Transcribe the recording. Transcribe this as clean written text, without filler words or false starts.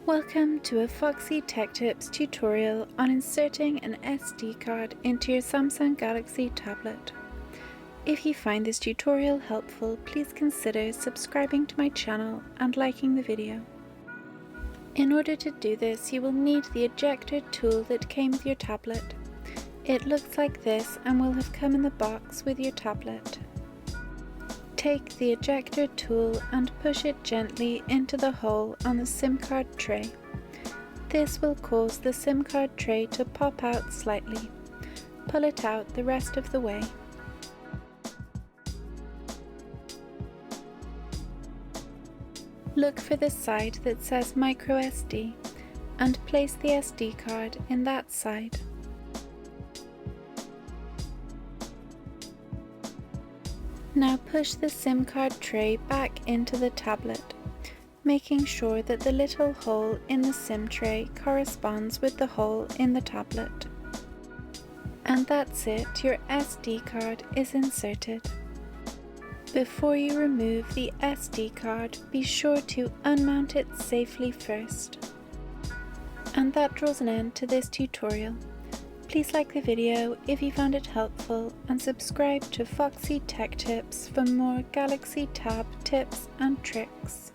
Welcome to a Foxy Tech Tips tutorial on inserting an SD card into your Samsung Galaxy tablet. If you find this tutorial helpful, please consider subscribing to my channel and liking the video. In order to do this, you will need the ejector tool that came with your tablet. It looks like this and will have come in the box with your tablet. Take the ejector tool and push it gently into the hole on the SIM card tray. This will cause the SIM card tray to pop out slightly. Pull it out the rest of the way. Look for the side that says microSD and place the SD card in that side. Now push the SIM card tray back into the tablet, making sure that the little hole in the SIM tray corresponds with the hole in the tablet. And that's it, your SD card is inserted. Before you remove the SD card, be sure to unmount it safely first. And that draws an end to this tutorial. Please like the video if you found it helpful and subscribe to Foxy Tech Tips for more Galaxy Tab tips and tricks.